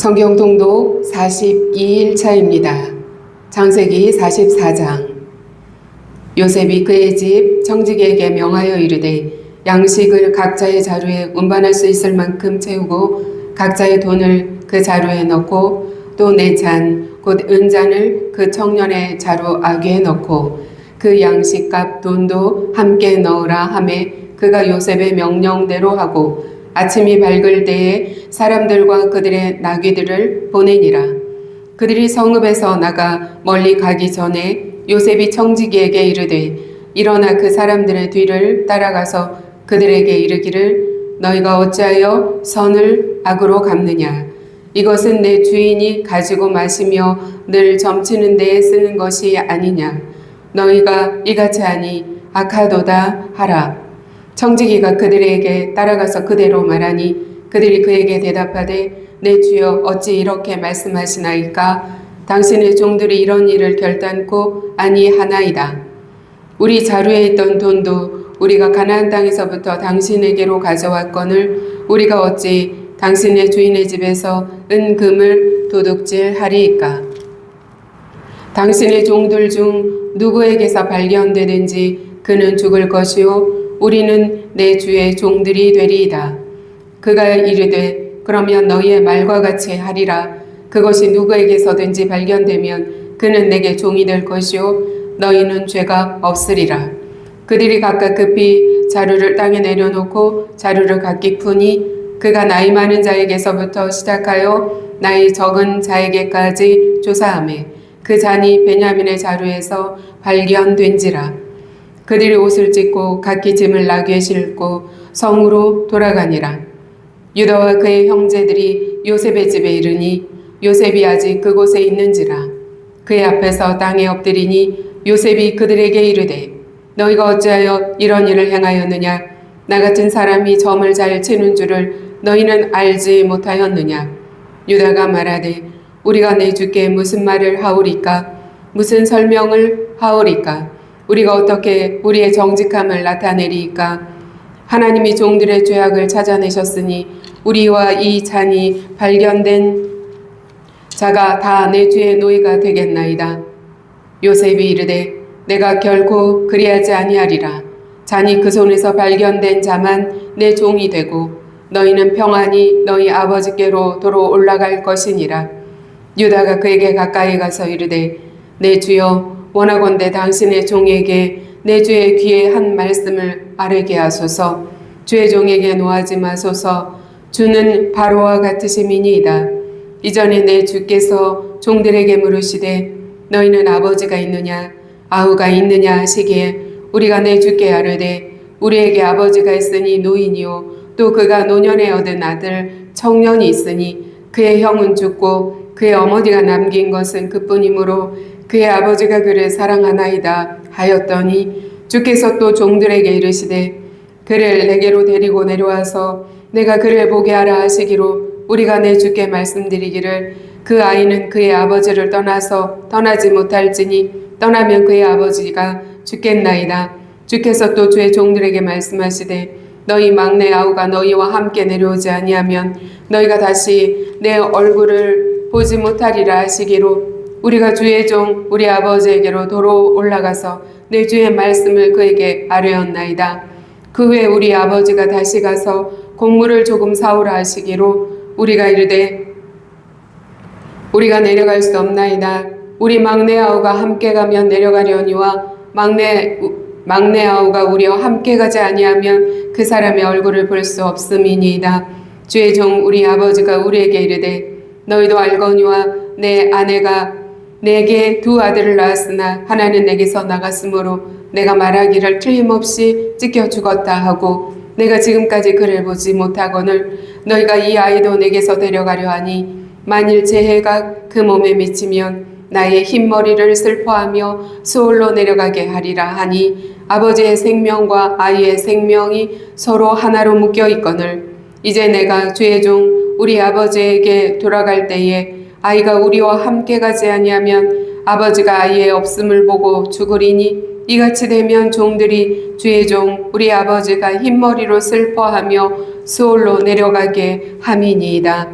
성경 통독 42일차입니다. 창세기 44장. 요셉이 그의 집 청지기에게 명하여 이르되 양식을 각자의 자루에 운반할 수 있을 만큼 채우고 각자의 돈을 그 자루에 넣고 또 네 잔 곧 은잔을 그 청년의 자루 아귀에 넣고 그 양식값 돈도 함께 넣으라 하매 그가 요셉의 명령대로 하고 아침이 밝을 때에 사람들과 그들의 나귀들을 보내니라. 그들이 성읍에서 나가 멀리 가기 전에 요셉이 청지기에게 이르되 일어나 그 사람들의 뒤를 따라가서 그들에게 이르기를 너희가 어찌하여 선을 악으로 갚느냐. 이것은 내 주인이 가지고 마시며 늘 점치는 데에 쓰는 것이 아니냐. 너희가 이같이 하니 악하도다 하라. 청지기가 그들에게 따라가서 그대로 말하니 그들이 그에게 대답하되 내 주여 어찌 이렇게 말씀하시나이까. 당신의 종들이 이런 일을 결단코 아니하나이다. 우리 자루에 있던 돈도 우리가 가나안 땅에서부터 당신에게로 가져왔거늘 우리가 어찌 당신의 주인의 집에서 은금을 도둑질하리이까. 당신의 종들 중 누구에게서 발견되든지 그는 죽을 것이요 우리는 내 주의 종들이 되리이다. 그가 이르되 그러면 너희의 말과 같이 하리라. 그것이 누구에게서든지 발견되면 그는 내게 종이 될 것이요 너희는 죄가 없으리라. 그들이 각각 급히 자루를 땅에 내려놓고 자루를 각기 푸니 그가 나이 많은 자에게서부터 시작하여 나이 적은 자에게까지 조사하매 그 잔이 베냐민의 자루에서 발견된지라. 그들이 옷을 찢고 각기 짐을 나귀에 싣고 성으로 돌아가니라. 유다와 그의 형제들이 요셉의 집에 이르니 요셉이 아직 그곳에 있는지라. 그의 앞에서 땅에 엎드리니 요셉이 그들에게 이르되 너희가 어찌하여 이런 일을 행하였느냐. 나 같은 사람이 점을 잘 치는 줄을 너희는 알지 못하였느냐. 유다가 말하되 우리가 내 주께 무슨 말을 하오리까. 무슨 설명을 하오리까. 우리가 어떻게 우리의 정직함을 나타내리이까. 하나님이 종들의 죄악을 찾아내셨으니 우리와 이 잔이 발견된 자가 다 내 주의 노예가 되겠나이다. 요셉이 이르되 내가 결코 그리하지 아니하리라. 잔이 그 손에서 발견된 자만 내 종이 되고 너희는 평안히 너희 아버지께로 도로 올라갈 것이니라. 유다가 그에게 가까이 가서 이르되 내 주여 원하건대 당신의 종에게 내 주의 귀에 한 말씀을 아뢰게 하소서. 주의 종에게 노하지 마소서. 주는 바로와 같으심이니이다. 이전에 내 주께서 종들에게 물으시되 너희는 아버지가 있느냐 아우가 있느냐 하시기에 우리가 내 주께 아뢰되 우리에게 아버지가 있으니 노인이요 또 그가 노년에 얻은 아들 청년이 있으니 그의 형은 죽고 그의 어머니가 남긴 것은 그뿐이므로 그의 아버지가 그를 사랑하나이다 하였더니 주께서 또 종들에게 이르시되 그를 내게로 데리고 내려와서 내가 그를 보게 하라 하시기로 우리가 내 주께 말씀드리기를 그 아이는 그의 아버지를 떠나서 떠나지 못할지니 떠나면 그의 아버지가 죽겠나이다. 주께서 또 주의 종들에게 말씀하시되 너희 막내 아우가 너희와 함께 내려오지 아니하면 너희가 다시 내 얼굴을 보지 못하리라 하시기로 우리가 주의 종 우리 아버지에게로 도로 올라가서 내 주의 말씀을 그에게 아뢰었나이다. 그 후에 우리 아버지가 다시 가서 곡물을 조금 사오라 하시기로 우리가 이르되 우리가 내려갈 수 없나이다. 우리 막내 아우가 함께 가면 내려가려니와 막내 아우가 우리와 함께 가지 아니하면 그 사람의 얼굴을 볼 수 없음이니이다. 주의 종 우리 아버지가 우리에게 이르되 너희도 알거니와 내 아내가 내게 두 아들을 낳았으나 하나는 내게서 나갔으므로 내가 말하기를 틀림없이 찢겨 죽었다 하고 내가 지금까지 그를 보지 못하거늘 너희가 이 아이도 내게서 데려가려 하니 만일 제 해가 그 몸에 미치면 나의 흰머리를 슬퍼하며 수올로 내려가게 하리라 하니 아버지의 생명과 아이의 생명이 서로 하나로 묶여 있거늘 이제 내가 주의 종 우리 아버지에게 돌아갈 때에 아이가 우리와 함께 가지 아니하면 아버지가 아이의 없음을 보고 죽으리니 이같이 되면 종들이 주의 종 우리 아버지가 흰머리로 슬퍼하며 수올로 내려가게 함이니이다.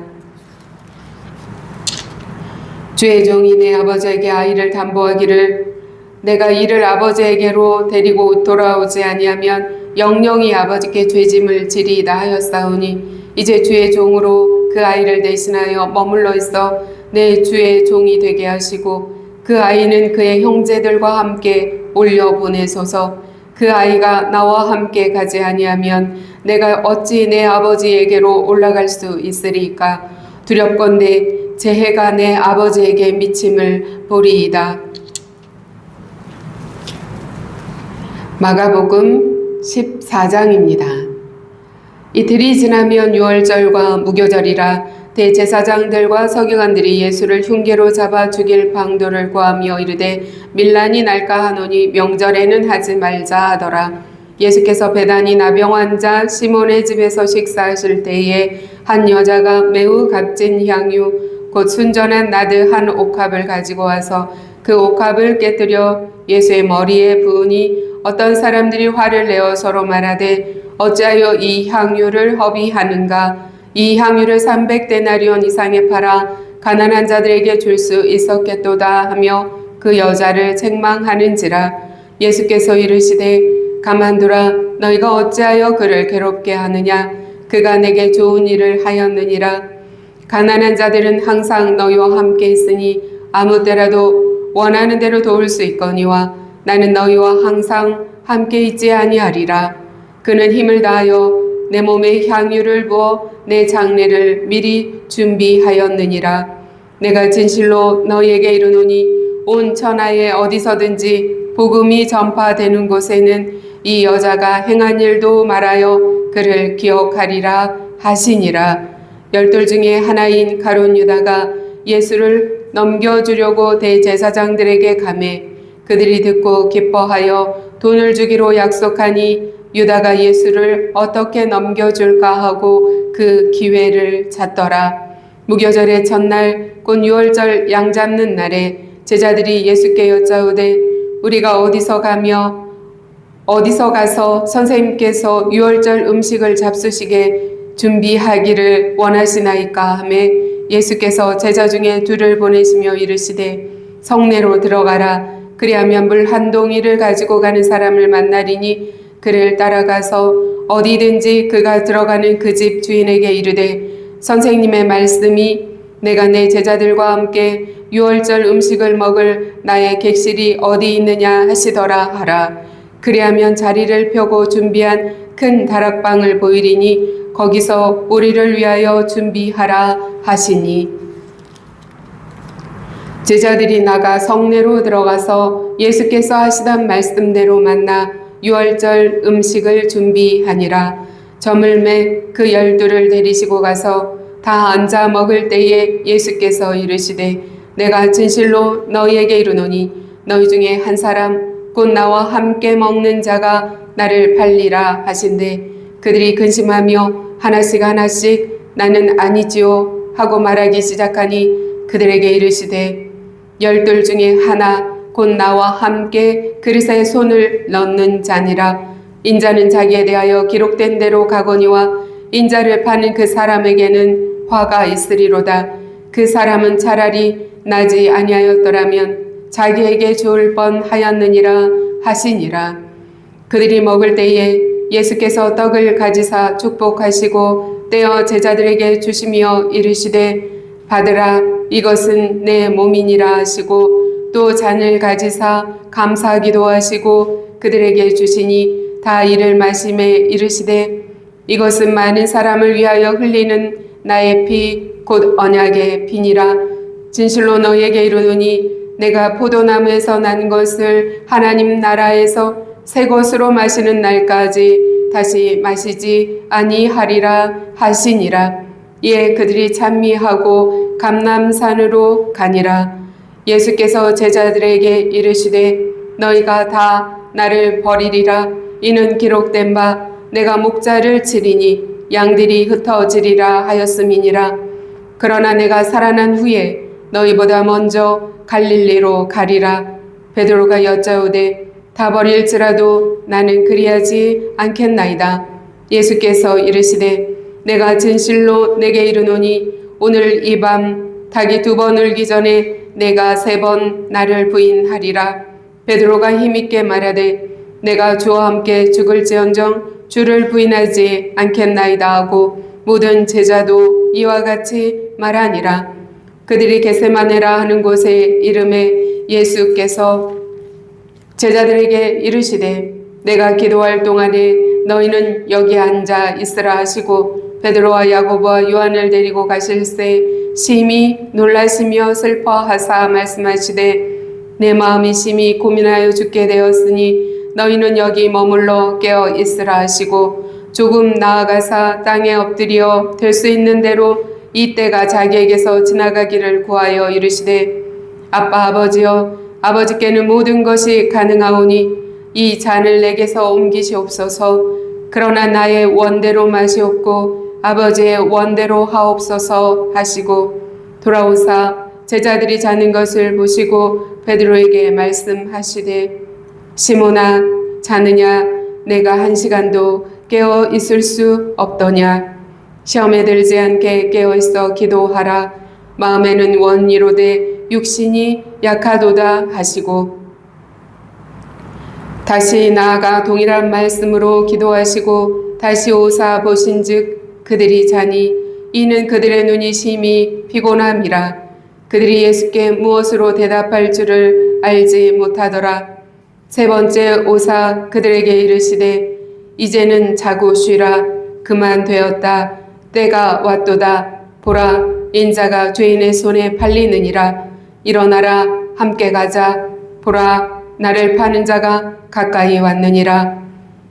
주의 종이 내 아버지에게 아이를 담보하기를 내가 이를 아버지에게로 데리고 돌아오지 아니하면 영영이 아버지께 죄짐을 지리이다 하였사오니 이제 주의 종으로 그 아이를 대신하여 머물러 있어 내 주의 종이 되게 하시고 그 아이는 그의 형제들과 함께 올려보내소서. 그 아이가 나와 함께 가지 아니하면 내가 어찌 내 아버지에게로 올라갈 수 있으리까. 두렵건대 재해가 내 아버지에게 미침을 보리이다. 마가복음 14장입니다. 이틀이 지나면 유월절과 무교절이라 대제사장들과 서기관들이 예수를 흉계로 잡아 죽일 방도를 구하며 이르되 밀란이 날까 하노니 명절에는 하지 말자 하더라. 예수께서 베다니 나병 환자 시몬의 집에서 식사하실 때에 한 여자가 매우 값진 향유 곧 순전한 나드 한 옥합을 가지고 와서 그 옥합을 깨뜨려 예수의 머리에 부으니 어떤 사람들이 화를 내어 서로 말하되 어찌하여 이 향유를 허비하는가. 이 향유를 300데나리온 이상에 팔아 가난한 자들에게 줄 수 있었겠도다 하며 그 여자를 책망하는지라. 예수께서 이르시되 가만두라. 너희가 어찌하여 그를 괴롭게 하느냐. 그가 내게 좋은 일을 하였느니라. 가난한 자들은 항상 너희와 함께 있으니 아무 때라도 원하는 대로 도울 수 있거니와 나는 너희와 항상 함께 있지 아니하리라. 그는 힘을 다하여 내 몸에 향유를 부어 내 장례를 미리 준비하였느니라. 내가 진실로 너희에게 이르노니 온 천하에 어디서든지 복음이 전파되는 곳에는 이 여자가 행한 일도 말하여 그를 기억하리라 하시니라. 12 중에 하나인 가룟 유다가 예수를 넘겨주려고 대제사장들에게 가매 그들이 듣고 기뻐하여 돈을 주기로 약속하니 유다가 예수를 어떻게 넘겨줄까 하고 그 기회를 찾더라. 무교절의 첫날 곧 유월절 양 잡는 날에 제자들이 예수께 여짜오되 우리가 어디서 가서 선생님께서 유월절 음식을 잡수시게 준비하기를 원하시나이까 하매 예수께서 제자 중에 둘을 보내시며 이르시되 성내로 들어가라. 그리하면 물 한 동이를 가지고 가는 사람을 만나리니 그를 따라가서 어디든지 그가 들어가는 그 집 주인에게 이르되 선생님의 말씀이 내가 내 제자들과 함께 유월절 음식을 먹을 나의 객실이 어디 있느냐 하시더라 하라. 그리하면 자리를 펴고 준비한 큰 다락방을 보이리니 거기서 우리를 위하여 준비하라 하시니 제자들이 나가 성내로 들어가서 예수께서 하시던 말씀대로 만나 유월절 음식을 준비하니라. 저물매 그 12를 데리시고 가서 다 앉아 먹을 때에 예수께서 이르시되 내가 진실로 너희에게 이르노니 너희 중에 한 사람 곧 나와 함께 먹는 자가 나를 팔리라 하신대 그들이 근심하며 하나씩 나는 아니지요 하고 말하기 시작하니 그들에게 이르시되 12 중에 하나 곧 나와 함께 그릇에 손을 넣는 자니라. 인자는 자기에 대하여 기록된 대로 가거니와 인자를 파는 그 사람에게는 화가 있으리로다. 그 사람은 차라리 나지 아니하였더라면 자기에게 좋을 뻔하였느니라 하시니라. 그들이 먹을 때에 예수께서 떡을 가지사 축복하시고 떼어 제자들에게 주시며 이르시되 받으라 이것은 내 몸이니라 하시고 또 잔을 가지사 감사하기도 하시고 그들에게 주시니 다 이를 마시매 이르시되 이것은 많은 사람을 위하여 흘리는 나의 피 곧 언약의 피니라. 진실로 너희에게 이르노니 내가 포도나무에서 난 것을 하나님 나라에서 새 것으로 마시는 날까지 다시 마시지 아니하리라 하시니라. 이에 그들이 찬미하고 감람산으로 가니라. 예수께서 제자들에게 이르시되 너희가 다 나를 버리리라. 이는 기록된 바 내가 목자를 치리니 양들이 흩어지리라 하였음이니라. 그러나 내가 살아난 후에 너희보다 먼저 갈릴리로 가리라. 베드로가 여짜오되 다 버릴지라도 나는 그리하지 않겠나이다. 예수께서 이르시되 내가 진실로 내게 이르노니 오늘 이 밤 닭이 2번 울기 전에 내가 3번 나를 부인하리라. 베드로가 힘있게 말하되 내가 주와 함께 죽을지언정 주를 부인하지 않겠나이다 하고 모든 제자도 이와 같이 말하니라. 그들이 겟세마네라 하는 곳에 이름에 예수께서 제자들에게 이르시되 내가 기도할 동안에 너희는 여기 앉아 있으라 하시고 베드로와 야고보와 요한을 데리고 가실새 심히 놀라시며 슬퍼하사 말씀하시되 내 마음이 심히 고민하여 죽게 되었으니 너희는 여기 머물러 깨어 있으라 하시고 조금 나아가사 땅에 엎드려 될 수 있는 대로 이 때가 자기에게서 지나가기를 구하여 이르시되 아빠 아버지여 아버지께는 모든 것이 가능하오니 이 잔을 내게서 옮기시옵소서. 그러나 나의 원대로 마시옵고 아버지의 원대로 하옵소서 하시고 돌아오사 제자들이 자는 것을 보시고 베드로에게 말씀하시되 시몬아 자느냐 내가 1시간도 깨어 있을 수 없더냐. 시험에 들지 않게 깨어 있어 기도하라. 마음에는 원이로되 육신이 약하도다 하시고 다시 나아가 동일한 말씀으로 기도하시고 다시 오사 보신즉 그들이 자니 이는 그들의 눈이 심히 피곤함이라. 그들이 예수께 무엇으로 대답할 줄을 알지 못하더라. 3번째 오사 그들에게 이르시되 이제는 자고 쉬라. 그만 되었다. 때가 왔도다. 보라 인자가 죄인의 손에 팔리느니라. 일어나라 함께 가자. 보라 나를 파는 자가 가까이 왔느니라.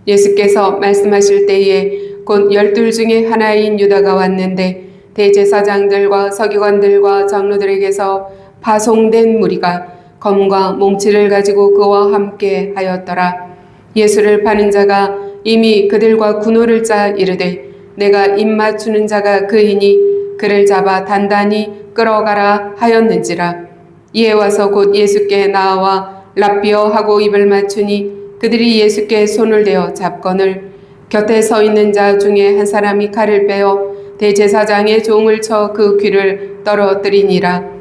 예수께서 말씀하실 때에 곧 12 중에 하나인 유다가 왔는데 대제사장들과 서기관들과 장로들에게서 파송된 무리가 검과 몽치를 가지고 그와 함께 하였더라. 예수를 파는 자가 이미 그들과 군호를 짜 이르되 내가 입 맞추는 자가 그이니 그를 잡아 단단히 끌어가라 하였는지라. 이에 와서 곧 예수께 나와 랍비어 하고 입을 맞추니 그들이 예수께 손을 대어 잡거늘 곁에 서 있는 자 중에 한 사람이 칼을 빼어 대제사장의 종을 쳐 그 귀를 떨어뜨리니라.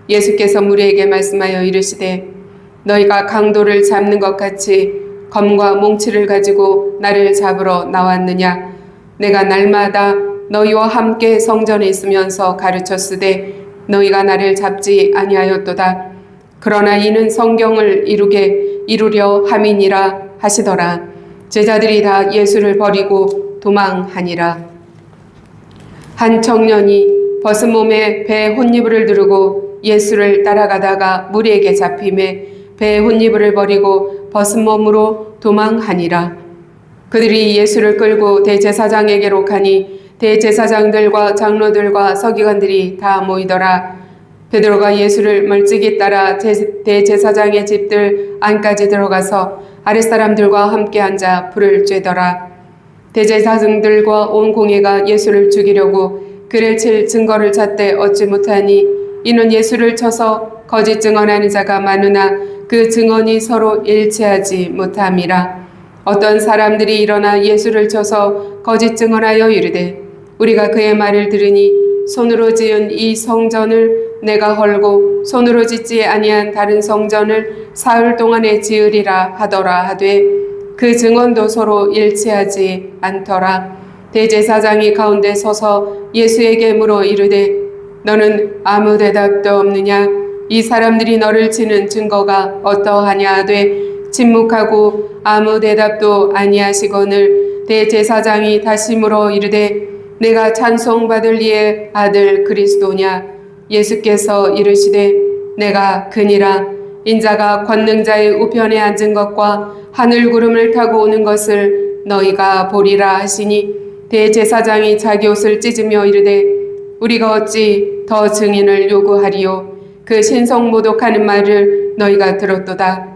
예수께서 무리에게 말씀하여 이르시되 너희가 강도를 잡는 것 같이 검과 몽치를 가지고 나를 잡으러 나왔느냐. 내가 날마다 너희와 함께 성전에 있으면서 가르쳤으되 너희가 나를 잡지 아니하였도다. 그러나 이는 성경을 이루려 함이니라 하시더라. 제자들이 다 예수를 버리고 도망하니라. 한 청년이 벗은 몸에 배에 혼이불을 두르고 예수를 따라가다가 무리에게 잡힘에 배에 혼이불을 버리고 벗은 몸으로 도망하니라. 그들이 예수를 끌고 대제사장에게로 가니 대제사장들과 장로들과 서기관들이 다 모이더라. 베드로가 예수를 멀찍이 따라 대제사장의 집들 안까지 들어가서 아랫사람들과 함께 앉아 불을 쬐더라. 대제사장들과 온 공회가 예수를 죽이려고 그를 칠 증거를 찾되 얻지 못하니 이는 예수를 쳐서 거짓 증언하는 자가 많으나 그 증언이 서로 일치하지 못함이라. 어떤 사람들이 일어나 예수를 쳐서 거짓 증언하여 이르되 우리가 그의 말을 들으니 손으로 지은 이 성전을 내가 헐고 손으로 짓지 아니한 다른 성전을 사흘 동안에 지으리라 하더라 하되 그 증언도 서로 일치하지 않더라. 대제사장이 가운데 서서 예수에게 물어 이르되 너는 아무 대답도 없느냐. 이 사람들이 너를 치는 증거가 어떠하냐 하되 침묵하고 아무 대답도 아니하시거늘 대제사장이 다시 물어 이르되 내가 찬송받을 이의 아들 그리스도냐. 예수께서 이르시되 내가 그니라. 인자가 권능자의 우편에 앉은 것과 하늘 구름을 타고 오는 것을 너희가 보리라 하시니 대제사장이 자기 옷을 찢으며 이르되 우리가 어찌 더 증인을 요구하리요. 그 신성모독하는 말을 너희가 들었도다.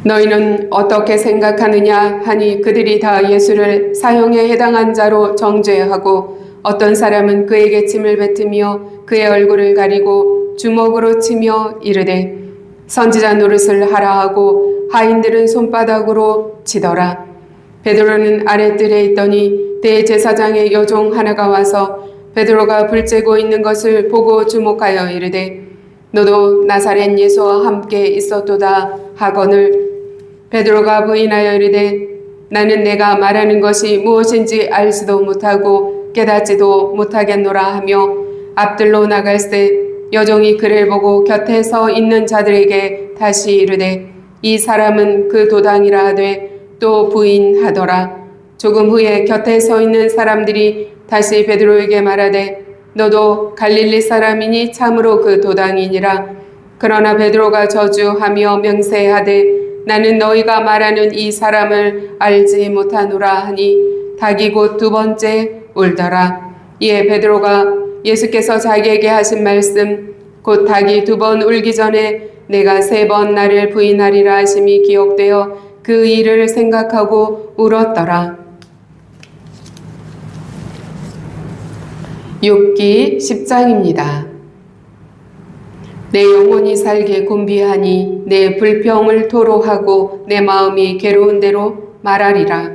너희는 어떻게 생각하느냐 하니 그들이 다 예수를 사형에 해당한 자로 정죄하고 어떤 사람은 그에게 침을 뱉으며 그의 얼굴을 가리고 주먹으로 치며 이르되 선지자 노릇을 하라 하고 하인들은 손바닥으로 치더라. 베드로는 아랫뜰에 있더니 대제사장의 여종 하나가 와서 베드로가 불쬐고 있는 것을 보고 주목하여 이르되 너도 나사렛 예수와 함께 있었도다 하거늘 베드로가 부인하여 이르되 나는 내가 말하는 것이 무엇인지 알지도 못하고 깨닫지도 못하겠노라 하며 앞들로 나갈새 여종이 그를 보고 곁에 서 있는 자들에게 다시 이르되 이 사람은 그 도당이라 하되 또 부인하더라. 조금 후에 곁에 서 있는 사람들이 다시 베드로에게 말하되 너도 갈릴리 사람이니 참으로 그 도당이니라. 그러나 베드로가 저주하며 명세하되 나는 너희가 말하는 이 사람을 알지 못하노라 하니 닭이 곧 두 번째 울더라. 이에 베드로가 예수께서 자기에게 하신 말씀 곧 닭이 두 번 울기 전에 내가 세 번 나를 부인하리라 하심이 기억되어 그 일을 생각하고 울었더라. 욥기 10장입니다. 내 영혼이 살게 곤비하니 내 불평을 토로하고 내 마음이 괴로운 대로 말하리라.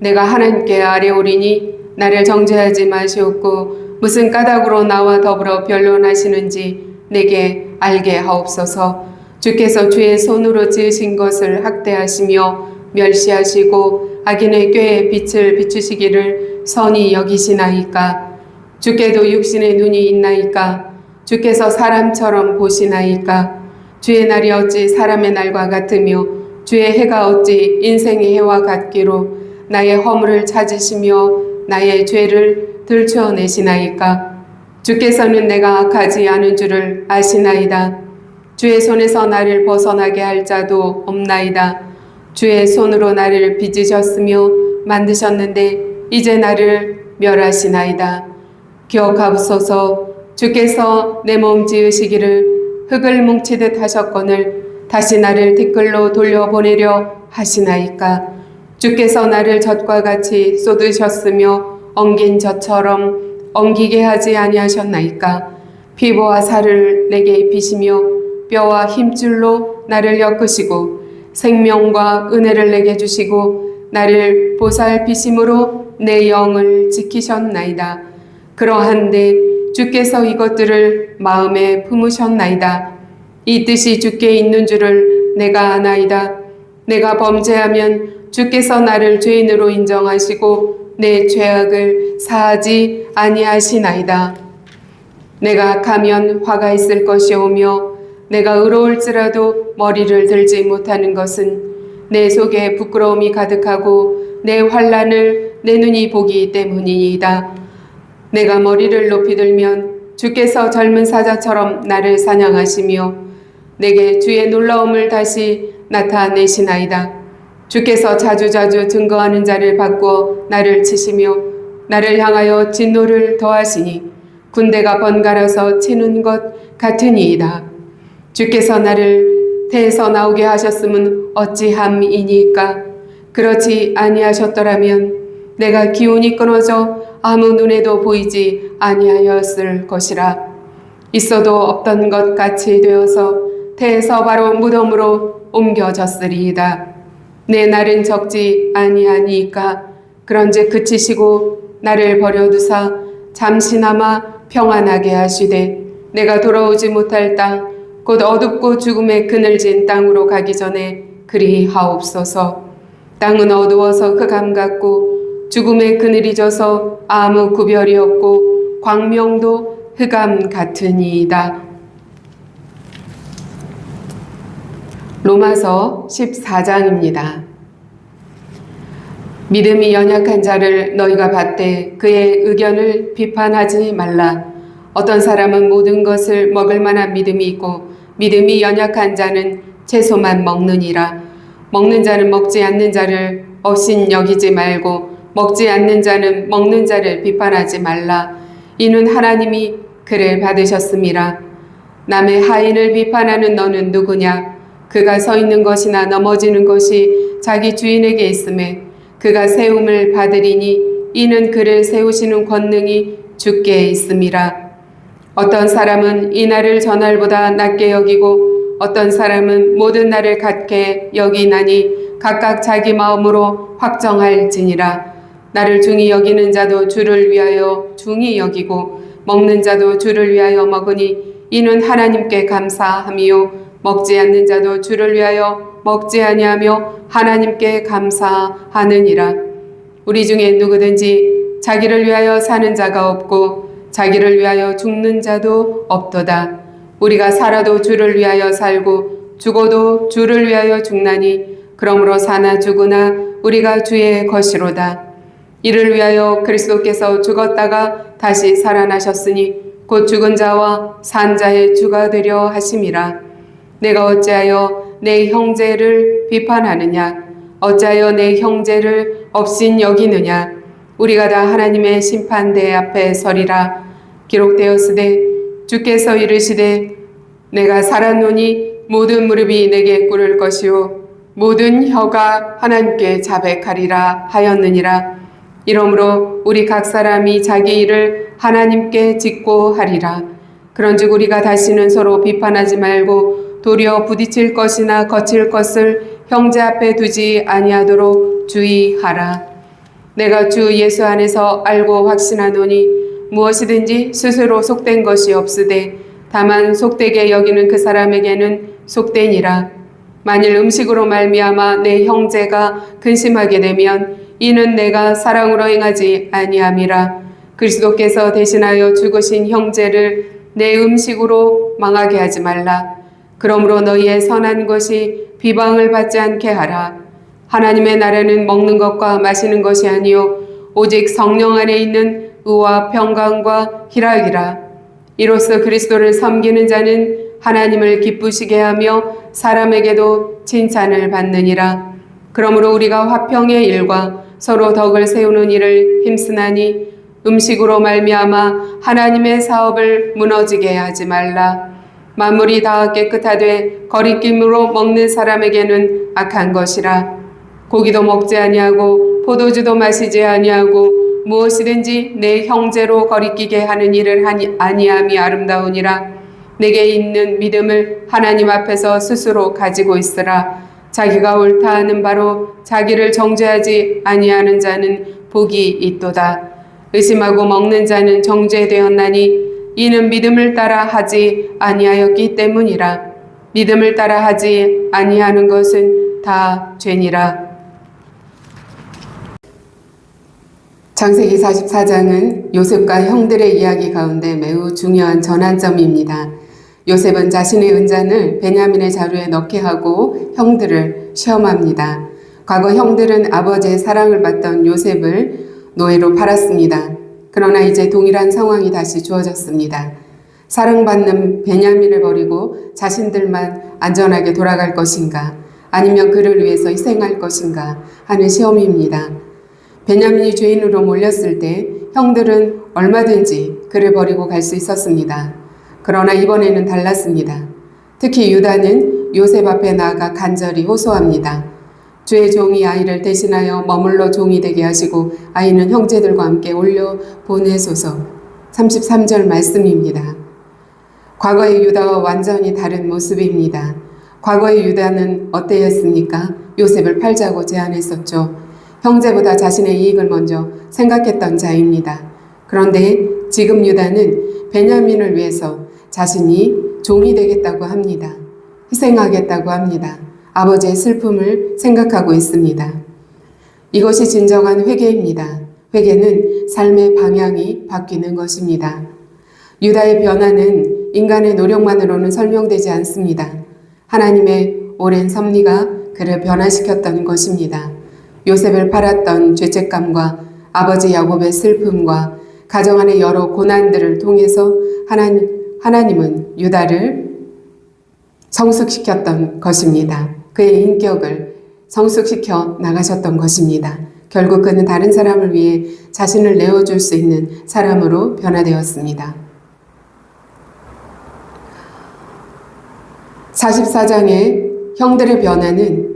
내가 하나님께 아뢰오리니 나를 정죄하지 마시옵고 무슨 까닭으로 나와 더불어 변론하시는지 내게 알게 하옵소서. 주께서 주의 손으로 지으신 것을 학대하시며 멸시하시고 악인의 꾀에 빛을 비추시기를 선히 여기시나이까. 주께도 육신의 눈이 있나이까. 주께서 사람처럼 보시나이까. 주의 날이 어찌 사람의 날과 같으며 주의 해가 어찌 인생의 해와 같기로 나의 허물을 찾으시며 나의 죄를 들추어내시나이까. 주께서는 내가 악하지 않은 줄을 아시나이다. 주의 손에서 나를 벗어나게 할 자도 없나이다. 주의 손으로 나를 빚으셨으며 만드셨는데 이제 나를 멸하시나이다. 기억하옵소서. 주께서 내 몸 지으시기를 흙을 뭉치듯 하셨거늘 다시 나를 티끌로 돌려보내려 하시나이까. 주께서 나를 젖과 같이 쏟으셨으며 엉긴 젖처럼 엉기게 하지 아니하셨나이까. 피부와 살을 내게 입히시며 뼈와 힘줄로 나를 엮으시고 생명과 은혜를 내게 주시고 나를 보살피심으로 내 영을 지키셨나이다. 그러한데 주께서 이것들을 마음에 품으셨나이다. 이 뜻이 주께 있는 줄을 내가 아나이다. 내가 범죄하면 주께서 나를 죄인으로 인정하시고 내 죄악을 사하지 아니하시나이다. 내가 악하면 화가 있을 것이오며 내가 의로울지라도 머리를 들지 못하는 것은 내 속에 부끄러움이 가득하고 내 환난을 내 눈이 보기 때문이니이다. 내가 머리를 높이 들면 주께서 젊은 사자처럼 나를 사냥하시며 내게 주의 놀라움을 다시 나타내시나이다. 주께서 자주자주 증거하는 자를 바꾸어 나를 치시며 나를 향하여 진노를 더하시니 군대가 번갈아서 치는 것 같으니이다. 주께서 나를 태에서 나오게 하셨음은 어찌함이니까. 그렇지 아니하셨더라면 내가 기운이 끊어져 아무 눈에도 보이지 아니하였을 것이라. 있어도 없던 것 같이 되어서 태에서 바로 무덤으로 옮겨졌으리이다. 내 날은 적지 아니하니까. 그런즉 그치시고 나를 버려두사 잠시나마 평안하게 하시되 내가 돌아오지 못할 땅 곧 어둡고 죽음의 그늘진 땅으로 가기 전에 그리 하옵소서. 땅은 어두워서 흑암 같고 죽음의 그늘이 져서 아무 구별이 없고 광명도 흑암 같으니이다. 로마서 14장입니다. 믿음이 연약한 자를 너희가 받되 그의 의견을 비판하지 말라. 어떤 사람은 모든 것을 먹을 만한 믿음이 있고 믿음이 연약한 자는 채소만 먹느니라. 먹는 자는 먹지 않는 자를 업신 여기지 말고 먹지 않는 자는 먹는 자를 비판하지 말라. 이는 하나님이 그를 받으셨음이라. 남의 하인을 비판하는 너는 누구냐? 그가 서 있는 것이나 넘어지는 것이 자기 주인에게 있음에 그가 세움을 받으리니 이는 그를 세우시는 권능이 주께 있음이라. 어떤 사람은 이 날을 저날보다 낮게 여기고 어떤 사람은 모든 날을 같게 여기나니 각각 자기 마음으로 확정할지니라. 나를 중히 여기는 자도 주를 위하여 중히 여기고 먹는 자도 주를 위하여 먹으니 이는 하나님께 감사함이요 먹지 않는 자도 주를 위하여 먹지 아니하며 하나님께 감사하느니라. 우리 중에 누구든지 자기를 위하여 사는 자가 없고 자기를 위하여 죽는 자도 없도다. 우리가 살아도 주를 위하여 살고 죽어도 주를 위하여 죽나니 그러므로 사나 죽으나 우리가 주의 것이로다. 이를 위하여 그리스도께서 죽었다가 다시 살아나셨으니 곧 죽은 자와 산 자의 주가 되려 하심이라. 내가 어찌하여 내 형제를 비판하느냐? 어찌하여 내 형제를 업신 여기느냐? 우리가 다 하나님의 심판대 앞에 서리라. 기록되었으되 주께서 이르시되 내가 살았노니 모든 무릎이 내게 꿇을 것이요 모든 혀가 하나님께 자백하리라 하였느니라. 이러므로 우리 각 사람이 자기 일을 하나님께 짓고 하리라. 그런즉 우리가 다시는 서로 비판하지 말고 도리어 부딪힐 것이나 거칠 것을 형제 앞에 두지 아니하도록 주의하라. 내가 주 예수 안에서 알고 확신하노니 무엇이든지 스스로 속된 것이 없으되 다만 속되게 여기는 그 사람에게는 속되니라. 만일 음식으로 말미암아 내 형제가 근심하게 되면 이는 내가 사랑으로 행하지 아니함이라. 그리스도께서 대신하여 죽으신 형제를 내 음식으로 망하게 하지 말라. 그러므로 너희의 선한 것이 비방을 받지 않게 하라. 하나님의 나라는 먹는 것과 마시는 것이 아니요 오직 성령 안에 있는 의와 평강과 희락이라. 이로써 그리스도를 섬기는 자는 하나님을 기쁘시게 하며 사람에게도 칭찬을 받느니라. 그러므로 우리가 화평의 일과 서로 덕을 세우는 일을 힘쓰나니 음식으로 말미암아 하나님의 사업을 무너지게 하지 말라. 만물이 다 깨끗하되 거리낌으로 먹는 사람에게는 악한 것이라. 고기도 먹지 아니하고 포도주도 마시지 아니하고 무엇이든지 내 형제로 거리끼게 하는 일을 아니함이 아름다우니라. 내게 있는 믿음을 하나님 앞에서 스스로 가지고 있으라. 자기가 옳다 하는 바로 자기를 정죄하지 아니하는 자는 복이 있도다. 의심하고 먹는 자는 정죄되었나니 이는 믿음을 따라 하지 아니하였기 때문이라. 믿음을 따라 하지 아니하는 것은 다 죄니라. 창세기 44장은 요셉과 형들의 이야기 가운데 매우 중요한 전환점입니다. 요셉은 자신의 은잔을 베냐민의 자루에 넣게 하고 형들을 시험합니다. 과거 형들은 아버지의 사랑을 받던 요셉을 노예로 팔았습니다. 그러나 이제 동일한 상황이 다시 주어졌습니다. 사랑받는 베냐민을 버리고 자신들만 안전하게 돌아갈 것인가 아니면 그를 위해서 희생할 것인가 하는 시험입니다. 베냐민이 죄인으로 몰렸을 때 형들은 얼마든지 그를 버리고 갈 수 있었습니다. 그러나 이번에는 달랐습니다. 특히 유다는 요셉 앞에 나아가 간절히 호소합니다. 주의 종이 아이를 대신하여 머물러 종이 되게 하시고 아이는 형제들과 함께 올려 보내소서. 33절 말씀입니다. 과거의 유다와 완전히 다른 모습입니다. 과거의 유다는 어때였습니까? 요셉을 팔자고 제안했었죠. 형제보다 자신의 이익을 먼저 생각했던 자입니다. 그런데 지금 유다는 베냐민을 위해서 자신이 종이 되겠다고 합니다. 희생하겠다고 합니다. 아버지의 슬픔을 생각하고 있습니다. 이것이 진정한 회개입니다. 회개는 삶의 방향이 바뀌는 것입니다. 유다의 변화는 인간의 노력만으로는 설명되지 않습니다. 하나님의 오랜 섭리가 그를 변화시켰던 것입니다. 요셉을 팔았던 죄책감과 아버지 야곱의 슬픔과 가정 안의 여러 고난들을 통해서 하나님은 유다를 성숙시켰던 것입니다. 그의 인격을 성숙시켜 나가셨던 것입니다. 결국 그는 다른 사람을 위해 자신을 내어줄 수 있는 사람으로 변화되었습니다. 44장의 형들의 변화는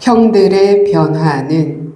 형들의 변화는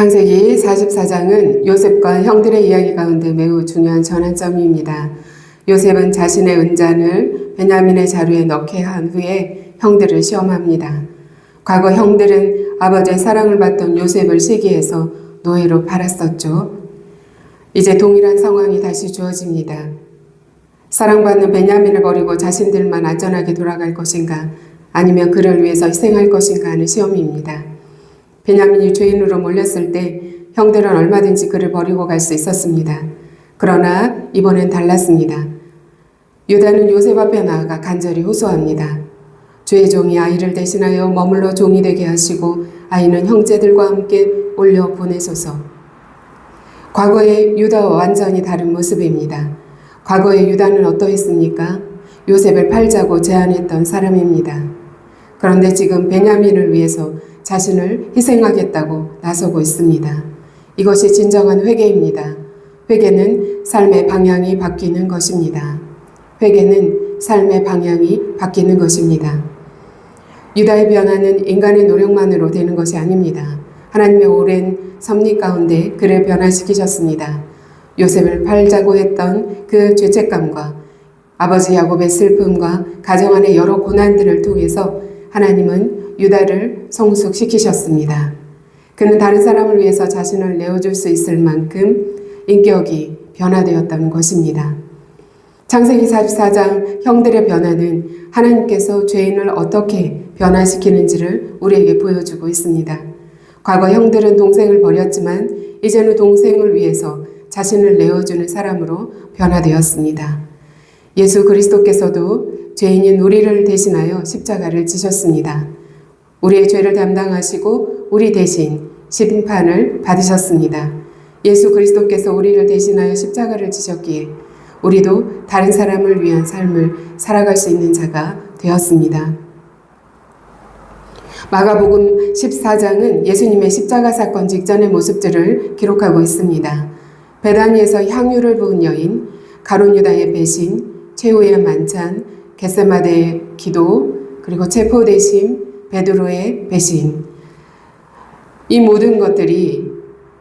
창세기 44장은 요셉과 형들의 이야기 가운데 매우 중요한 전환점입니다. 요셉은 자신의 은잔을 베냐민의 자루에 넣게 한 후에 형들을 시험합니다. 과거 형들은 아버지의 사랑을 받던 요셉을 시기해서 노예로 팔았었죠. 이제 동일한 상황이 다시 주어집니다. 사랑받는 베냐민을 버리고 자신들만 안전하게 돌아갈 것인가, 아니면 그를 위해서 희생할 것인가 하는 시험입니다. 베냐민이 죄인으로 몰렸을 때 형들은 얼마든지 그를 버리고 갈 수 있었습니다. 그러나 이번엔 달랐습니다. 유다는 요셉 앞에 나아가 간절히 호소합니다. 주의 종이 아이를 대신하여 머물러 종이 되게 하시고 아이는 형제들과 함께 올려 보내소서. 과거의 유다와 완전히 다른 모습입니다. 과거의 유다는 어떠했습니까? 요셉을 팔자고 제안했던 사람입니다. 그런데 지금 베냐민을 위해서 자신을 희생하겠다고 나서고 있습니다. 이것이 진정한 회개입니다. 회개는 삶의 방향이 바뀌는 것입니다. 회개는 삶의 방향이 바뀌는 것입니다. 유다의 변화는 인간의 노력만으로 되는 것이 아닙니다. 하나님의 오랜 섭리 가운데 그를 변화시키셨습니다. 요셉을 팔자고 했던 그 죄책감과 아버지 야곱의 슬픔과 가정 안의 여러 고난들을 통해서 하나님은 유다를 성숙시키셨습니다. 그는 다른 사람을 위해서 자신을 내어줄 수 있을 만큼 인격이 변화되었다는 것입니다. 창세기 44장 형들의 변화는 하나님께서 죄인을 어떻게 변화시키는지를 우리에게 보여주고 있습니다. 과거 형들은 동생을 버렸지만 이제는 동생을 위해서 자신을 내어주는 사람으로 변화되었습니다. 예수 그리스도께서도 죄인인 우리를 대신하여 십자가를 지셨습니다. 우리의 죄를 담당하시고 우리 대신 심판을 받으셨습니다. 예수 그리스도께서 우리를 대신하여 십자가를 지셨기에 우리도 다른 사람을 위한 삶을 살아갈 수 있는 자가 되었습니다. 마가복음 14장은 예수님의 십자가 사건 직전의 모습들을 기록하고 있습니다. 베다니에서 향유를 부은 여인, 가룟 유다의 배신, 최후의 만찬, 겟세마네의 기도, 그리고 체포되심, 베드로의 배신. 이 모든 것들이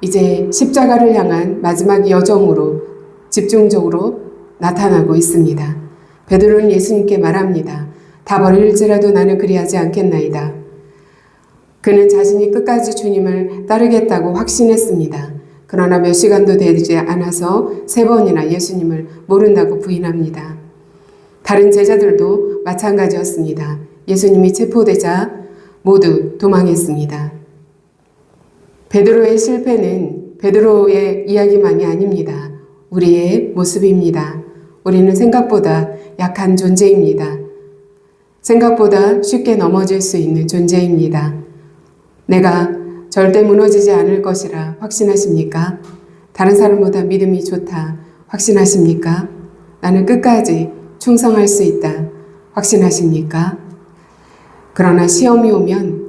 이제 십자가를 향한 마지막 여정으로 집중적으로 나타나고 있습니다. 베드로는 예수님께 말합니다. 다 버릴지라도 나는 그리하지 않겠나이다. 그는 자신이 끝까지 주님을 따르겠다고 확신했습니다. 그러나 몇 시간도 되지 않아서 3번이나 예수님을 모른다고 부인합니다. 다른 제자들도 마찬가지였습니다. 예수님이 체포되자 모두 도망했습니다. 베드로의 실패는 베드로의 이야기만이 아닙니다. 우리의 모습입니다. 우리는 생각보다 약한 존재입니다. 생각보다 쉽게 넘어질 수 있는 존재입니다. 내가 절대 무너지지 않을 것이라 확신하십니까? 다른 사람보다 믿음이 좋다 확신하십니까? 나는 끝까지 충성할 수 있다 확신하십니까? 그러나 시험이 오면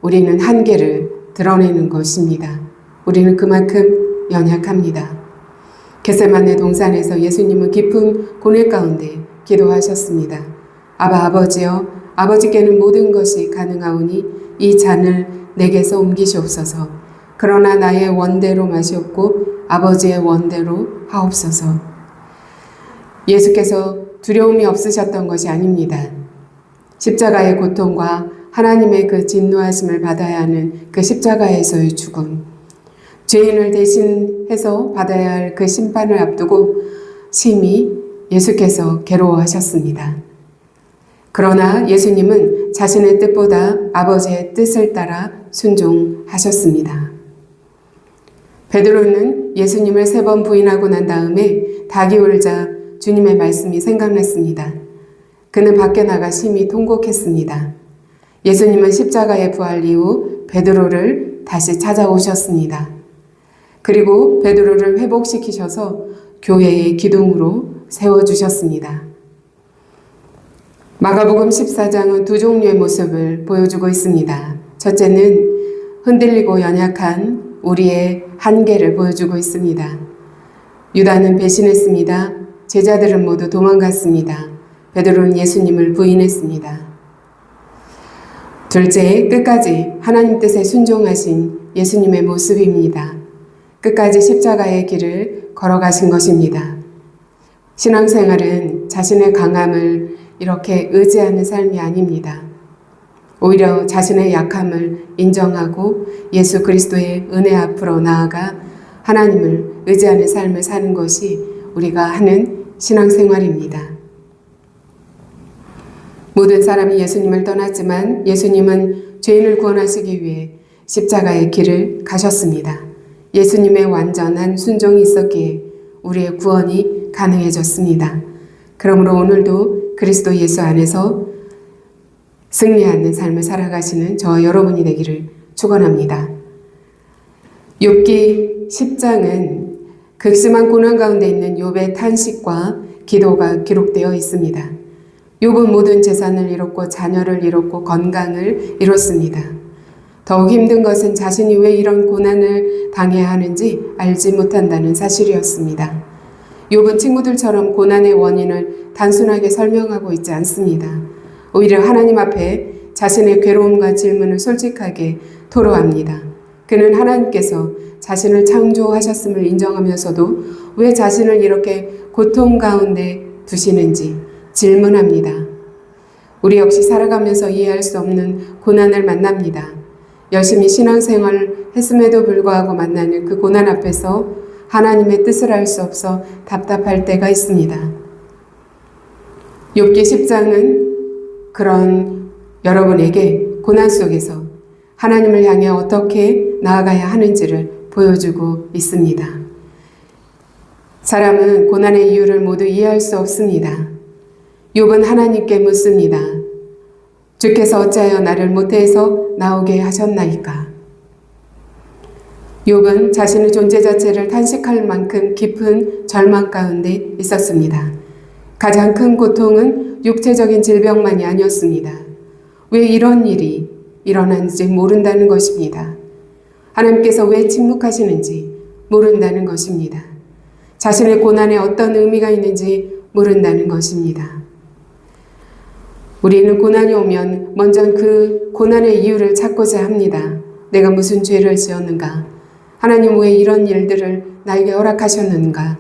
우리는 한계를 드러내는 것입니다. 우리는 그만큼 연약합니다. 겟세마네 동산에서 예수님은 깊은 고뇌 가운데 기도하셨습니다. 아버지여, 아버지께는 모든 것이 가능하오니 이 잔을 내게서 옮기시옵소서. 그러나 나의 원대로 마시옵고 아버지의 원대로 하옵소서. 예수께서 두려움이 없으셨던 것이 아닙니다. 십자가의 고통과 하나님의 그 진노하심을 받아야 하는 그 십자가에서의 죽음, 죄인을 대신해서 받아야 할 그 심판을 앞두고 심히 예수께서 괴로워하셨습니다. 그러나 예수님은 자신의 뜻보다 아버지의 뜻을 따라 순종하셨습니다. 베드로는 예수님을 3번 부인하고 난 다음에 닭이 울자 주님의 말씀이 생각났습니다. 그는 밖에 나가 심히 통곡했습니다. 예수님은 십자가에 부활 이후 베드로를 다시 찾아오셨습니다. 그리고 베드로를 회복시키셔서 교회의 기둥으로 세워주셨습니다. 마가복음 14장은 2 종류의 모습을 보여주고 있습니다. 첫째는 흔들리고 연약한 우리의 한계를 보여주고 있습니다. 유다는 배신했습니다. 제자들은 모두 도망갔습니다. 베드로는 예수님을 부인했습니다. 둘째, 끝까지 하나님 뜻에 순종하신 예수님의 모습입니다. 끝까지 십자가의 길을 걸어가신 것입니다. 신앙생활은 자신의 강함을 이렇게 의지하는 삶이 아닙니다. 오히려 자신의 약함을 인정하고 예수 그리스도의 은혜 앞으로 나아가 하나님을 의지하는 삶을 사는 것이 우리가 하는 신앙생활입니다. 모든 사람이 예수님을 떠났지만 예수님은 죄인을 구원하시기 위해 십자가의 길을 가셨습니다. 예수님의 완전한 순종이 있었기에 우리의 구원이 가능해졌습니다. 그러므로 오늘도 그리스도 예수 안에서 승리하는 삶을 살아가시는 저와 여러분이 되기를 축원합니다. 욥기 10장은 극심한 고난 가운데 있는 욥의 탄식과 기도가 기록되어 있습니다. 욥은 모든 재산을 잃었고 자녀를 잃었고 건강을 잃었습니다. 더욱 힘든 것은 자신이 왜 이런 고난을 당해야 하는지 알지 못한다는 사실이었습니다. 욥은 친구들처럼 고난의 원인을 단순하게 설명하고 있지 않습니다. 오히려 하나님 앞에 자신의 괴로움과 질문을 솔직하게 토로합니다. 그는 하나님께서 자신을 창조하셨음을 인정하면서도 왜 자신을 이렇게 고통 가운데 두시는지 질문합니다. 우리 역시 살아가면서 이해할 수 없는 고난을 만납니다. 열심히 신앙생활을 했음에도 불구하고 만나는 그 고난 앞에서 하나님의 뜻을 알 수 없어 답답할 때가 있습니다. 욥기 10장은 그런 여러분에게 고난 속에서 하나님을 향해 어떻게 나아가야 하는지를 보여주고 있습니다. 사람은 고난의 이유를 모두 이해할 수 없습니다. 욥은 하나님께 묻습니다. 주께서 어찌하여 나를 모태에서 나오게 하셨나이까? 욥은 자신의 존재 자체를 탄식할 만큼 깊은 절망 가운데 있었습니다. 가장 큰 고통은 육체적인 질병만이 아니었습니다. 왜 이런 일이 일어나는지 모른다는 것입니다. 하나님께서 왜 침묵하시는지 모른다는 것입니다. 자신의 고난에 어떤 의미가 있는지 모른다는 것입니다. 우리는 고난이 오면 먼저 그 고난의 이유를 찾고자 합니다. 내가 무슨 죄를 지었는가? 하나님 왜 이런 일들을 나에게 허락하셨는가?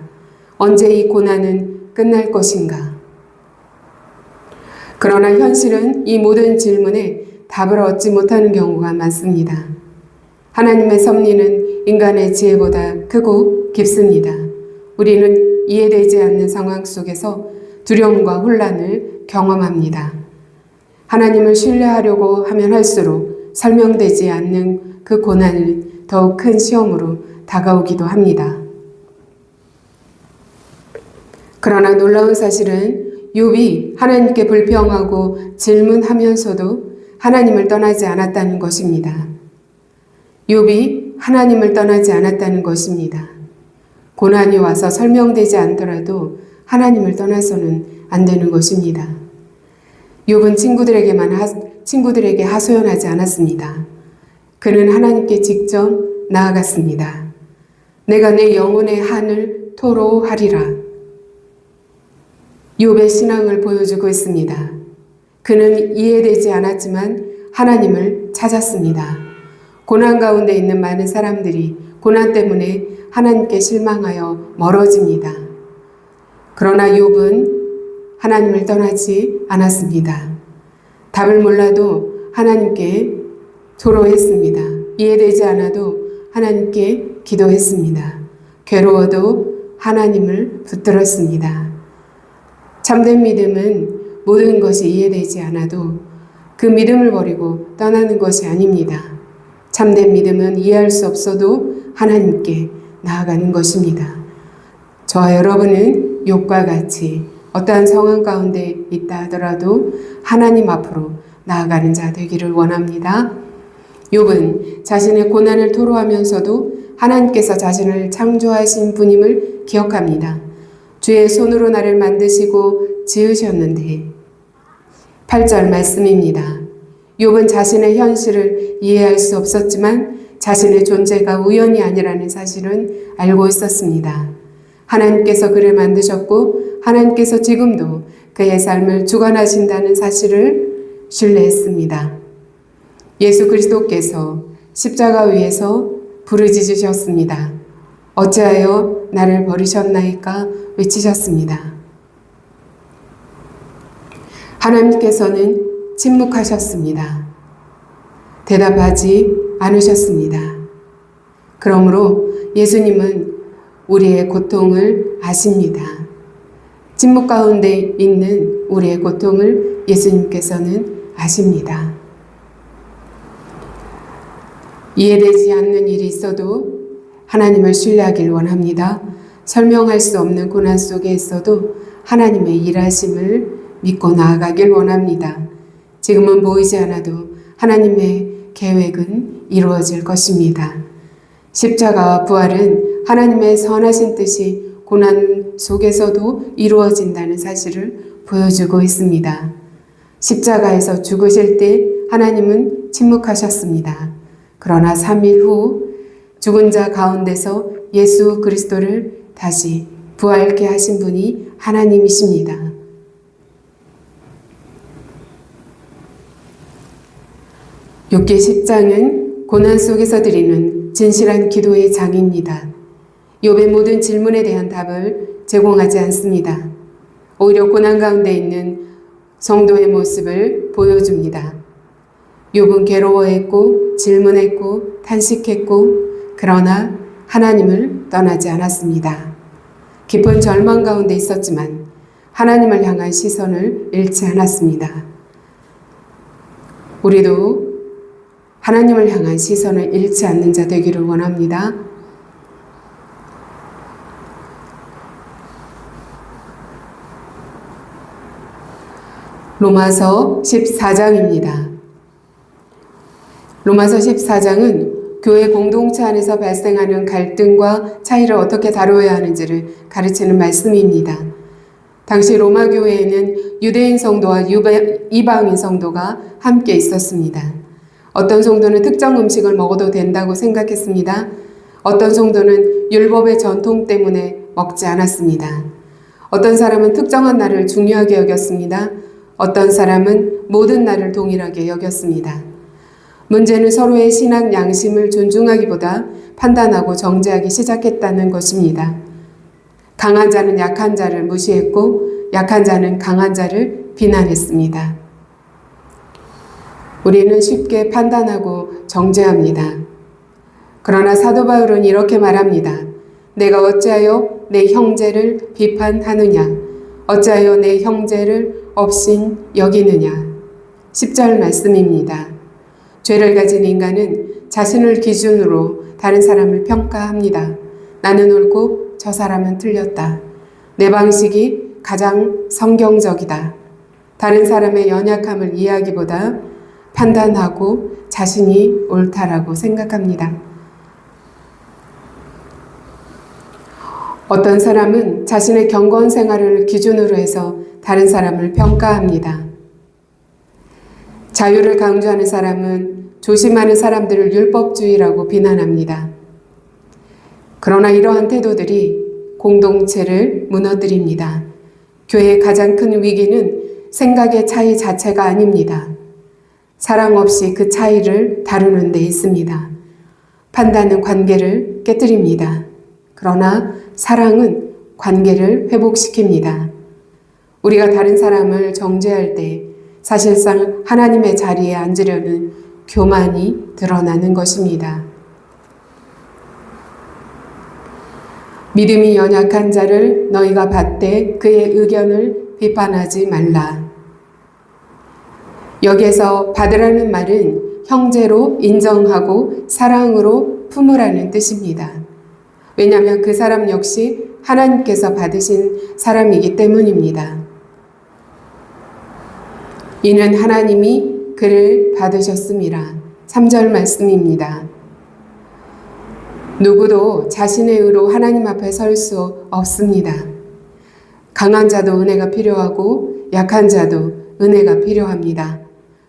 언제 이 고난은 끝날 것인가? 그러나 현실은 이 모든 질문에 답을 얻지 못하는 경우가 많습니다. 하나님의 섭리는 인간의 지혜보다 크고 깊습니다. 우리는 이해되지 않는 상황 속에서 두려움과 혼란을 경험합니다. 하나님을 신뢰하려고 하면 할수록 설명되지 않는 그 고난은 더욱 큰 시험으로 다가오기도 합니다. 그러나 놀라운 사실은 욥이 하나님께 불평하고 질문하면서도 하나님을 떠나지 않았다는 것입니다. 욥이 하나님을 떠나지 않았다는 것입니다. 고난이 와서 설명되지 않더라도 하나님을 떠나서는 안 되는 것입니다. 욥은 친구들에게 하소연하지 않았습니다. 그는 하나님께 직접 나아갔습니다. 내가 내 영혼의 한을 토로하리라. 욥의 신앙을 보여주고 있습니다. 그는 이해되지 않았지만 하나님을 찾았습니다. 고난 가운데 있는 많은 사람들이 고난 때문에 하나님께 실망하여 멀어집니다. 그러나 욥은 하나님을 떠나지 않았습니다. 답을 몰라도 하나님께 토로했습니다. 이해되지 않아도 하나님께 기도했습니다. 괴로워도 하나님을 붙들었습니다. 참된 믿음은 모든 것이 이해되지 않아도 그 믿음을 버리고 떠나는 것이 아닙니다. 참된 믿음은 이해할 수 없어도 하나님께 나아가는 것입니다. 저와 여러분은 욥과 같이 어떠한 상황 가운데 있다 하더라도 하나님 앞으로 나아가는 자 되기를 원합니다. 욥은 자신의 고난을 토로하면서도 하나님께서 자신을 창조하신 분임을 기억합니다. 주의 손으로 나를 만드시고 지으셨는데 8절 말씀입니다. 욥은 자신의 현실을 이해할 수 없었지만 자신의 존재가 우연이 아니라는 사실은 알고 있었습니다. 하나님께서 그를 만드셨고 하나님께서 지금도 그의 삶을 주관하신다는 사실을 신뢰했습니다. 예수 그리스도께서 십자가 위에서 부르짖으셨습니다. 어찌하여 나를 버리셨나이까 외치셨습니다. 하나님께서는 침묵하셨습니다. 대답하지 않으셨습니다. 그러므로 예수님은 우리의 고통을 아십니다. 침묵 가운데 있는 우리의 고통을 예수님께서는 아십니다. 이해되지 않는 일이 있어도 하나님을 신뢰하길 원합니다. 설명할 수 없는 고난 속에 있어도 하나님의 일하심을 믿고 나아가길 원합니다. 지금은 보이지 않아도 하나님의 계획은 이루어질 것입니다. 십자가와 부활은 하나님의 선하신 뜻이 고난 속에서도 이루어진다는 사실을 보여주고 있습니다. 십자가에서 죽으실 때 하나님은 침묵하셨습니다. 그러나 3일 후 죽은 자 가운데서 예수 그리스도를 다시 부활케 하신 분이 하나님이십니다. 욥기 10장은 고난 속에서 드리는 진실한 기도의 장입니다. 욥의 모든 질문에 대한 답을 제공하지 않습니다. 오히려 고난 가운데 있는 성도의 모습을 보여줍니다. 욥은 괴로워했고 질문했고 탄식했고 그러나 하나님을 떠나지 않았습니다. 깊은 절망 가운데 있었지만 하나님을 향한 시선을 잃지 않았습니다. 우리도 하나님을 향한 시선을 잃지 않는 자 되기를 원합니다. 로마서 14장입니다. 로마서 14장은 교회 공동체 안에서 발생하는 갈등과 차이를 어떻게 다루어야 하는지를 가르치는 말씀입니다. 당시 로마 교회에는 유대인 성도와 이방인 성도가 함께 있었습니다. 어떤 성도는 특정 음식을 먹어도 된다고 생각했습니다. 어떤 성도는 율법의 전통 때문에 먹지 않았습니다. 어떤 사람은 특정한 날을 중요하게 여겼습니다. 어떤 사람은 모든 날을 동일하게 여겼습니다. 문제는 서로의 신앙 양심을 존중하기보다 판단하고 정죄하기 시작했다는 것입니다. 강한 자는 약한 자를 무시했고 약한 자는 강한 자를 비난했습니다. 우리는 쉽게 판단하고 정죄합니다. 그러나 사도 바울은 이렇게 말합니다. 내가 어찌하여 내 형제를 비판하느냐? 어찌하여 내 형제를 업신 여기느냐? 10절 말씀입니다. 죄를 가진 인간은 자신을 기준으로 다른 사람을 평가합니다. 나는 옳고 저 사람은 틀렸다. 내 방식이 가장 성경적이다. 다른 사람의 연약함을 이해하기보다 판단하고 자신이 옳다라고 생각합니다. 어떤 사람은 자신의 경건 생활을 기준으로 해서 다른 사람을 평가합니다. 자유를 강조하는 사람은 조심하는 사람들을 율법주의라고 비난합니다. 그러나 이러한 태도들이 공동체를 무너뜨립니다. 교회의 가장 큰 위기는 생각의 차이 자체가 아닙니다. 사랑 없이 그 차이를 다루는 데 있습니다. 판단은 관계를 깨뜨립니다. 그러나 사랑은 관계를 회복시킵니다. 우리가 다른 사람을 정죄할 때 사실상 하나님의 자리에 앉으려는 교만이 드러나는 것입니다. 믿음이 연약한 자를 너희가 받되 그의 의견을 비판하지 말라. 여기에서 받으라는 말은 형제로 인정하고 사랑으로 품으라는 뜻입니다. 왜냐하면 그 사람 역시 하나님께서 받으신 사람이기 때문입니다. 이는 하나님이 그를 받으셨음이라. 3절 말씀입니다. 누구도 자신의 의로 하나님 앞에 설 수 없습니다. 강한 자도 은혜가 필요하고 약한 자도 은혜가 필요합니다.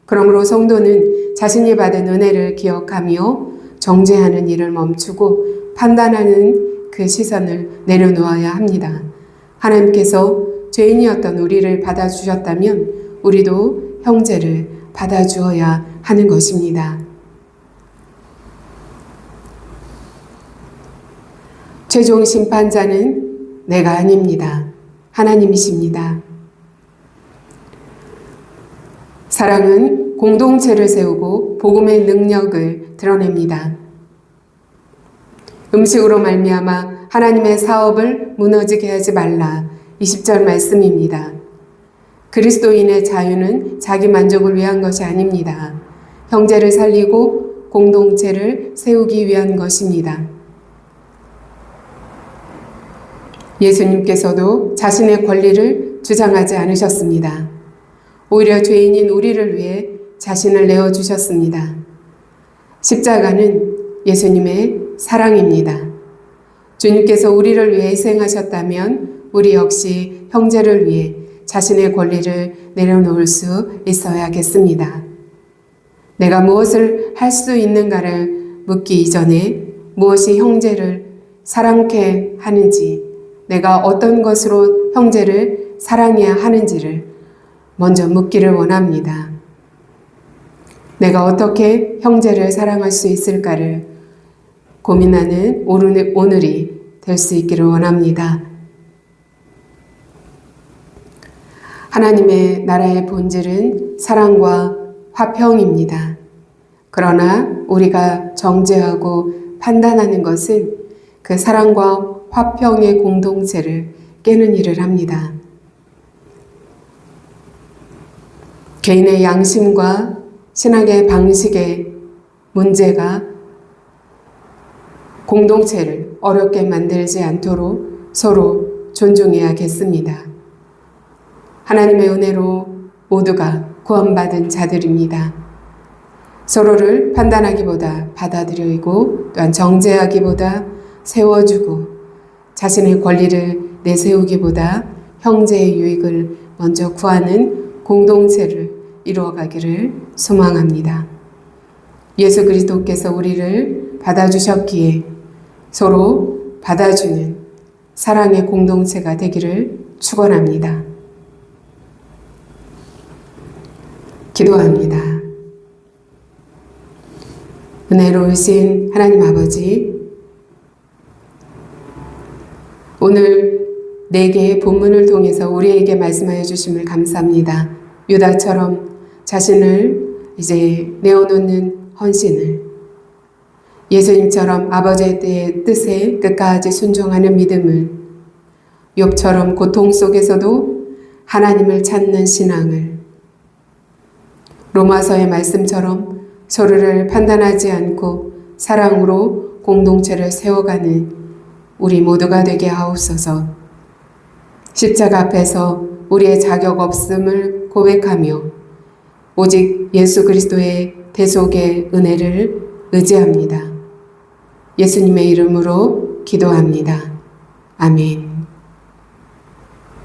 그러므로 성도는 자신이 받은 은혜를 기억하며 정죄하는 일을 멈추고 판단하는 그 시선을 내려놓아야 합니다. 하나님께서 죄인이었던 우리를 받아주셨다면 우리도 형제를 받아주어야 하는 것입니다. 최종 심판자는 내가 아닙니다. 하나님이십니다. 사랑은 공동체를 세우고 복음의 능력을 드러냅니다. 음식으로 말미암아 하나님의 사업을 무너지게 하지 말라. 20절 말씀입니다. 그리스도인의 자유는 자기 만족을 위한 것이 아닙니다. 형제를 살리고 공동체를 세우기 위한 것입니다. 예수님께서도 자신의 권리를 주장하지 않으셨습니다. 오히려 죄인인 우리를 위해 자신을 내어주셨습니다. 십자가는 예수님의 사랑입니다. 주님께서 우리를 위해 희생하셨다면 우리 역시 형제를 위해 자신의 권리를 내려놓을 수 있어야겠습니다. 내가 무엇을 할 수 있는가를 묻기 이전에 무엇이 형제를 사랑케 하는지, 내가 어떤 것으로 형제를 사랑해야 하는지를 먼저 묻기를 원합니다. 내가 어떻게 형제를 사랑할 수 있을까를 고민하는 오늘이 될 수 있기를 원합니다. 하나님의 나라의 본질은 사랑과 화평입니다. 그러나 우리가 정죄하고 판단하는 것은 그 사랑과 화평의 공동체를 깨는 일을 합니다. 개인의 양심과 신학의 방식의 문제가 공동체를 어렵게 만들지 않도록 서로 존중해야겠습니다. 하나님의 은혜로 모두가 구원받은 자들입니다. 서로를 판단하기보다 받아들이고 또한 정죄하기보다 세워주고 자신의 권리를 내세우기보다 형제의 유익을 먼저 구하는 공동체를 이루어가기를 소망합니다. 예수 그리스도께서 우리를 받아주셨기에 서로 받아주는 사랑의 공동체가 되기를 축원합니다. 기도합니다. 은혜로우신 하나님 아버지, 오늘 4개의 본문을 통해서 우리에게 말씀하여 주심을 감사합니다. 유다처럼 자신을 이제 내어놓는 헌신을, 예수님처럼 아버지의 뜻에 끝까지 순종하는 믿음을, 욥처럼 고통 속에서도 하나님을 찾는 신앙을, 로마서의 말씀처럼 서로를 판단하지 않고 사랑으로 공동체를 세워가는 우리 모두가 되게 하옵소서. 십자가 앞에서 우리의 자격 없음을 고백하며 오직 예수 그리스도의 대속의 은혜를 의지합니다. 예수님의 이름으로 기도합니다. 아멘.